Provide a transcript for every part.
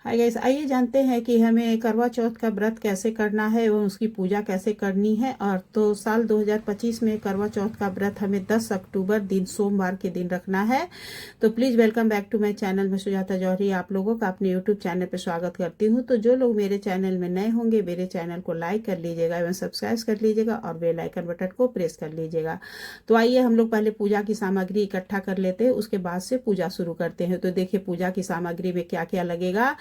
Hi guys, आइए जानते हैं कि हमें करवा चौथ का व्रत कैसे करना है एवं उसकी पूजा कैसे करनी है। और तो साल 2025 में करवा चौथ का व्रत हमें 10 अक्टूबर दिन सोमवार के दिन रखना है। तो please welcome back to my channel. मैं सुजाता जौहरी आप लोगों का अपने यूट्यूब चैनल पर स्वागत करती हूँ। तो जो लोग मेरे चैनल में नए होंगे मेरे चैनल को लाइक कर लीजिएगा एवं सब्सक्राइब कर लीजिएगा और बेल आइकन बटन को प्रेस कर लीजिएगा। तो आइए हम लोग पहले पूजा की सामग्री इकट्ठा कर लेते हैं, उसके बाद से पूजा शुरू करते हैं। तो देखिए पूजा की सामग्री में क्या क्या लगेगा।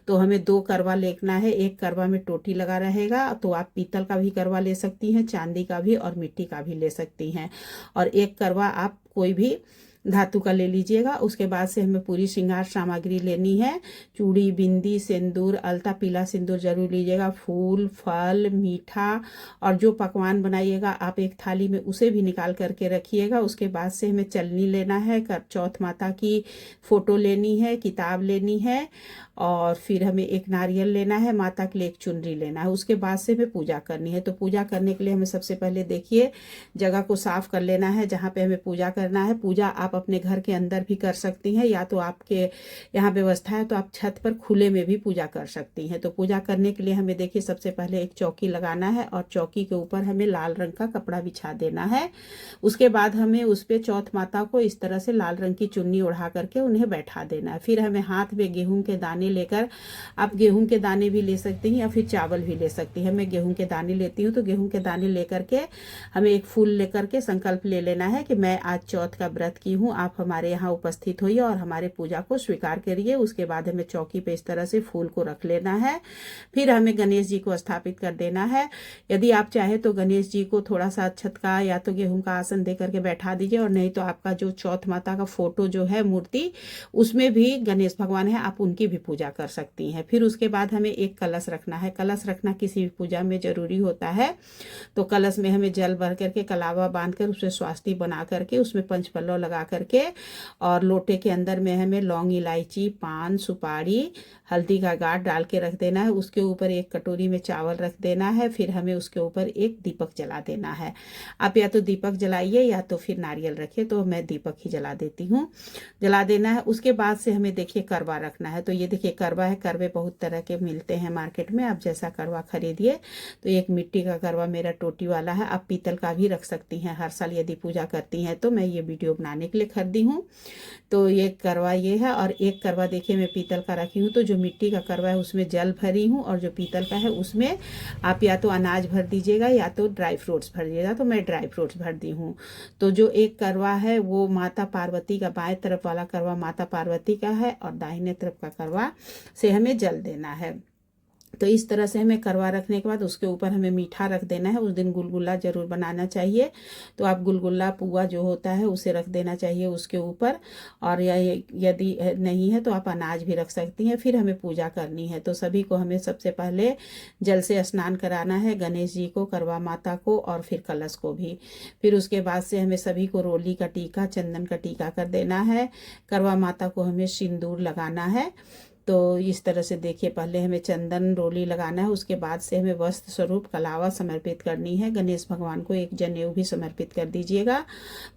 तो हमें 2 करवा लेना है। एक करवा में टोटी लगा रहेगा, तो आप पीतल का भी करवा ले सकती हैं, चांदी का भी और मिट्टी का भी ले सकती हैं। और एक करवा आप कोई भी धातु का ले लीजिएगा। उसके बाद से हमें पूरी श्रृंगार सामग्री लेनी है। चूड़ी, बिंदी, सिंदूर, अलता पीला सिंदूर जरूर लीजिएगा, फूल, फल, मीठा और जो पकवान बनाइएगा आप एक थाली में उसे भी निकाल करके रखिएगा। उसके बाद से हमें चलनी लेना है, कर चौथ माता की फोटो लेनी है, किताब लेनी है और फिर हमें एक नारियल लेना है, माता के लिए एक चुनरी लेना है। उसके बाद से हमें पूजा करनी है। तो पूजा करने के लिए हमें सबसे पहले देखिए जगह को साफ कर लेना है जहाँ पे हमें पूजा करना है। पूजा आप अपने घर के अंदर भी कर सकती हैं, या तो आपके यहाँ व्यवस्था है तो आप छत पर खुले में भी पूजा कर सकती हैं। तो पूजा करने के लिए हमें देखिए सबसे पहले एक चौकी लगाना है और चौकी के ऊपर हमें लाल रंग का कपड़ा बिछा देना है। उसके बाद हमें उस पर चौथ माता को इस तरह से लाल रंग की चुन्नी ओढ़ा करके उन्हें बैठा देना है। फिर हमें हाथ में गेहूं के दाने लेकर, आप गेहूं के दाने भी ले सकती हैं या फिर चावल भी ले सकती हैं। मैं गेहूं के दाने लेती हूँ, तो गेहूं के दाने लेकर के हमें एक फूल लेकर के संकल्प ले लेना है कि मैं आज चौथ का व्रत की हूँ, आप हमारे यहाँ उपस्थित होइए और हमारे पूजा को स्वीकार करिए। उसके बाद हमें चौकी पे इस तरह से फूल को रख लेना है। फिर हमें गणेश जी को स्थापित कर देना है। यदि आप चाहे तो गणेश जी को थोड़ा सा अक्षत का या तो गेहूं का आसन दे करके बैठा दीजिए, और नहीं तो आपका जो चौथ माता का फोटो जो है मूर्ति, उसमें भी गणेश भगवान है, आप उनकी भी पूजा कर सकती हैं। फिर उसके बाद हमें एक कलश रखना है। कलश रखना किसी भी पूजा में जरूरी होता है। तो कलश में हमें जल भर करके कलावा बांध कर उसमें स्वास्तिक बना करके उसमें पंचपल्लव लगा करके, और लोटे के अंदर में हमें लौंग, इलायची, पान, सुपारी, हल्दी का गांठ डाल के रख देना है। उसके ऊपर एक कटोरी में चावल रख देना है। फिर हमें उसके ऊपर एक दीपक जला देना है। आप या तो दीपक जलाइए या तो फिर नारियल रखिए, तो मैं दीपक ही जला देती हूँ। जला देना है। उसके बाद से हमें देखिए करवा रखना है। तो ये देखिए करवा है। करवे बहुत तरह के मिलते हैं मार्केट में, आप जैसा करवा खरीदिए। तो एक मिट्टी का करवा मेरा टोटी वाला है, आप पीतल का भी रख सकती हैं। हर साल यदि पूजा करती हैं तो मैं ये वीडियो बनाने के लिए खरीदी हूँ। तो ये करवा ये है, और एक करवा देखिए मैं पीतल का रखी हूँ। तो जो मिट्टी का करवा है उसमें जल भरी हूँ, और जो पीतल का है उसमें आप या तो अनाज भर दीजिएगा या तो ड्राई फ्रूट्स भर दीजिएगा। तो मैं ड्राई फ्रूट्स भर दी हूँ। तो जो एक करवा है वो माता पार्वती का, बाएं तरफ वाला करवा माता पार्वती का है और दाहिने तरफ का करवा से हमें जल देना है। तो इस तरह से हमें करवा रखने के बाद उसके ऊपर हमें मीठा रख देना है। उस दिन गुलगुला जरूर बनाना चाहिए। तो आप गुलगुला पुआ जो होता है उसे रख देना चाहिए उसके ऊपर, और यदि नहीं है तो आप अनाज भी रख सकती हैं। फिर हमें पूजा करनी है। तो सभी को हमें सबसे पहले जल से स्नान कराना है, गणेश जी को, करवा माता को और फिर कलश को भी। फिर उसके बाद से हमें सभी को रोली का टीका, चंदन का टीका कर देना है। करवा माता को हमें सिंदूर लगाना है। तो इस तरह से देखिए पहले हमें चंदन रोली लगाना है। उसके बाद से हमें वस्त्र स्वरूप कलावा समर्पित करनी है। गणेश भगवान को एक जनेऊ भी समर्पित कर दीजिएगा।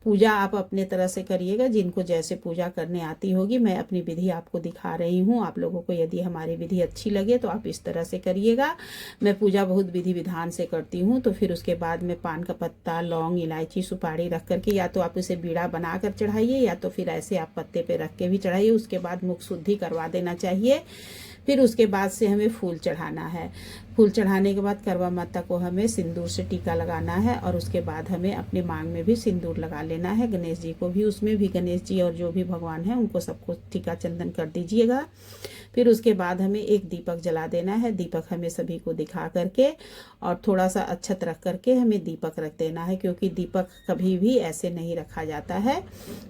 पूजा आप अपने तरह से करिएगा, जिनको जैसे पूजा करने आती होगी। मैं अपनी विधि आपको दिखा रही हूँ। आप लोगों को यदि हमारी विधि अच्छी लगे तो आप इस तरह से करिएगा। मैं पूजा बहुत विधि विधान से करती हूँ। तो फिर उसके बाद में पान का पत्ता, लौंग, इलायची, सुपारी रख करके, या तो आप इसे बीड़ा बना कर चढ़ाइए या तो फिर ऐसे आप पत्ते पे रख के भी चढ़ाइए। उसके बाद मुख शुद्धि करवा देना चाहिए। फिर उसके बाद से हमें फूल चढ़ाना है। फूल चढ़ाने के बाद करवा माता को हमें सिंदूर से टीका लगाना है, और उसके बाद हमें अपने मांग में भी सिंदूर लगा लेना है। गणेश जी को भी, उसमें भी गणेश जी और जो भी भगवान हैं उनको सबको टीका चंदन कर दीजिएगा। फिर उसके बाद हमें एक दीपक जला देना है। दीपक हमें सभी को दिखा करके और थोड़ा सा अक्षत रख करके हमें दीपक रख देना है, क्योंकि दीपक कभी भी ऐसे नहीं रखा जाता है।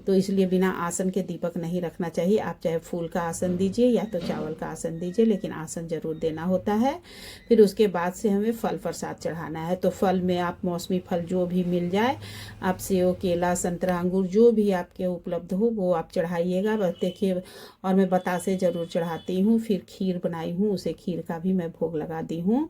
तो इसलिए बिना आसन के दीपक नहीं रखना चाहिए। आप चाहे फूल का आसन दीजिए या तो चावल का आसन दीजिए, लेकिन आसन जरूर देना होता है। फिर उसके बाद से हमें फल प्रसाद चढ़ाना है। तो फल में आप मौसमी फल जो भी मिल जाए, आप सेब, केला, संतरा, अंगूर जो भी आपके उपलब्ध हो वो आप चढ़ाइएगा। बस देखिए, और मैं बतासे जरूर चढ़ाती लगाती हूँ। फिर खीर बनाई हूँ, उसे खीर का भी मैं भोग लगा दी हूँ।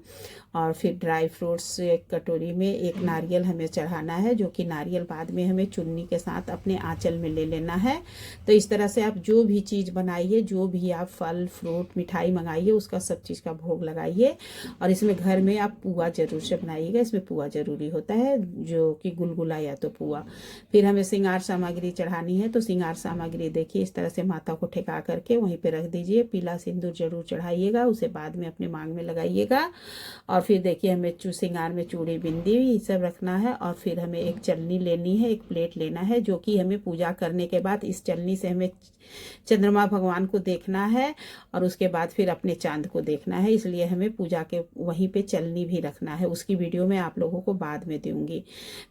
और फिर ड्राई फ्रूट्स एक कटोरी में, एक नारियल हमें चढ़ाना है, जो कि नारियल बाद में हमें चुन्नी के साथ अपने आंचल में ले लेना है। तो इस तरह से आप जो भी चीज़ बनाइए, जो भी आप फल फ्रूट मिठाई मंगाइए, उसका सब चीज़ का भोग लगाइए। और इसमें घर में आप पुआ जरूर से बनाइएगा, इसमें पुआ जरूरी होता है, जो कि गुलगुला या तो पुआ। फिर हमें श्रृंगार सामग्री चढ़ानी है। तो श्रृंगार सामग्री देखिए इस तरह से माता को ठेका करके वहीं पे रख दीजिए। पीला सिंदूर जरूर चढ़ाइएगा, उसे बाद में अपने मांग में लगाइएगा। और फिर देखिए हमें श्रृंगार में चूड़ी बिंदी ये सब रखना है। और फिर हमें एक चलनी लेनी है, एक प्लेट लेना है, जो कि हमें पूजा करने के बाद इस चलनी से हमें चंद्रमा भगवान को देखना है और उसके बाद फिर अपने चांद को देखना है। इसलिए हमें पूजा के वहीं पे चलनी भी रखना है, उसकी वीडियो मैं आप लोगों को बाद में दूंगी।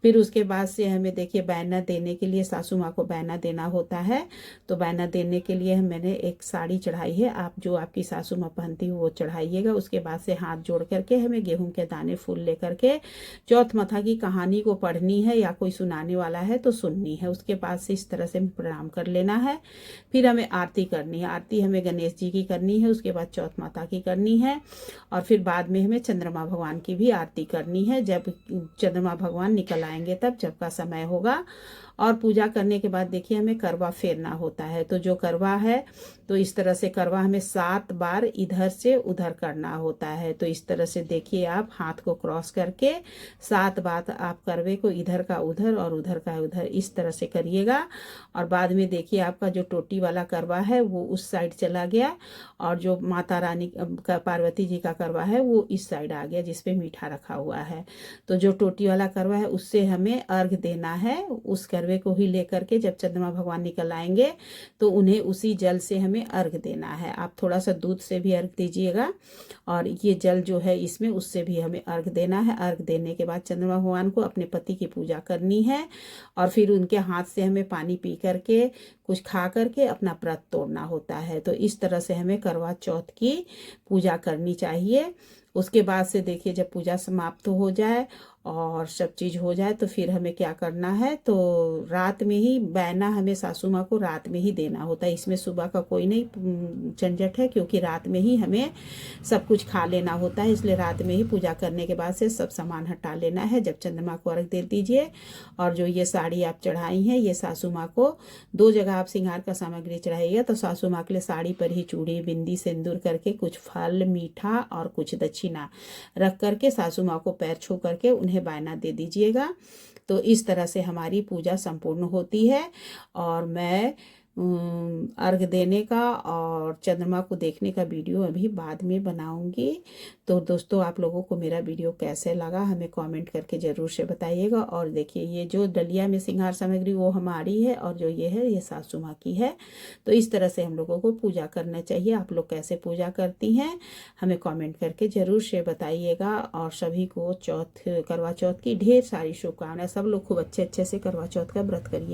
फिर उसके बाद से हमें देखिए बैना देने के लिए, सासू माँ को बैना देना होता है। तो बैना देने के लिए मैंने एक साड़ी चढ़ाई है, आप जो आपकी सासू माँ पहनती हो वो चढ़ाइएगा। उसके बाद से हाथ जोड़ करके हमें गेहूं के दाने फूल लेकर के चौथ माथा की कहानी को पढ़नी है, या कोई सुनाने वाला है तो सुननी है। उसके बाद से इस तरह से प्रणाम कर लेना है। फिर हमें आरती करनी है, आरती हमें गणेश जी की करनी है, उसके बाद चौथ माता की करनी है। और फिर बाद में हमें चंद्रमा भगवान की भी आरती करनी है, जब चंद्रमा भगवान निकल आएंगे तब, जब का समय होगा। और पूजा करने के बाद देखिए हमें करवा फेरना होता है। तो जो करवा है, तो इस तरह से करवा हमें 7 बार इधर से उधर करना होता है। तो इस तरह से देखिए आप हाथ को क्रॉस करके 7 बार आप करवे को इधर का उधर और उधर का उधर इस तरह से करिएगा। और बाद में देखिए आपका जो टोटी वाला करवा है वो उस साइड चला गया, और जो माता रानी का, पार्वती जी का करवा है वो इस साइड आ गया, जिसपे मीठा रखा हुआ है। तो जो टोटी वाला करवा है उससे हमें अर्घ देना है। उस करवे को ही लेकर के जब चंद्रमा भगवान निकल आएंगे तो उन्हें उसी जल से हमें अर्घ देना है। आप थोड़ा सा दूध से भी अर्घ दीजिएगा, और ये जल जो है इसमें उससे भी हमें अर्घ देना है। अर्घ देने के बाद चंद्रमा भगवान को अपने पति की पूजा करनी है, और फिर उनके हाथ से हमें पानी पी करके कुछ खा करके अपना व्रत तोड़ना होता है। तो इस तरह से हमें करवा चौथ की पूजा करनी चाहिए। उसके बाद से देखिए जब पूजा समाप्त हो जाए और सब चीज़ हो जाए तो फिर हमें क्या करना है, तो रात में ही बैना हमें सासू माँ को रात में ही देना होता है। इसमें सुबह का कोई नहीं झंझट है, क्योंकि रात में ही हमें सब कुछ खा लेना होता है। इसलिए रात में ही पूजा करने के बाद से सब सामान हटा लेना है। जब चंद्रमा को अर्घ दे दीजिए। और जो ये साड़ी आप चढ़ाई है, ये सासू माँ को 2 जगह आप श्रृंगार का सामग्री चढ़ाइएगा। तो सासू माँ के लिए साड़ी पर ही चूड़ी बिंदी सिंदूर करके कुछ फल मीठा और कुछ दक्षिणा रख करके सासू माँ को पैर छू करके उन्हें बायना दे दीजिएगा। तो इस तरह से हमारी पूजा संपूर्ण होती है। और मैं अर्घ देने का और चंद्रमा को देखने का वीडियो अभी बाद में बनाऊंगी। तो दोस्तों आप लोगों को मेरा वीडियो कैसे लगा हमें कमेंट करके ज़रूर से बताइएगा। और देखिए ये जो डलिया में श्रृंगार सामग्री वो हमारी है, और जो ये है ये सासू माँ की है। तो इस तरह से हम लोगों को पूजा करना चाहिए। आप लोग कैसे पूजा करती हैं हमें कमेंट करके ज़रूर से बताइएगा। और सभी को करवा चौथ की ढेर सारी शुभकामनाएं। सब लोग खूब अच्छे से करवा चौथ का व्रत करिए।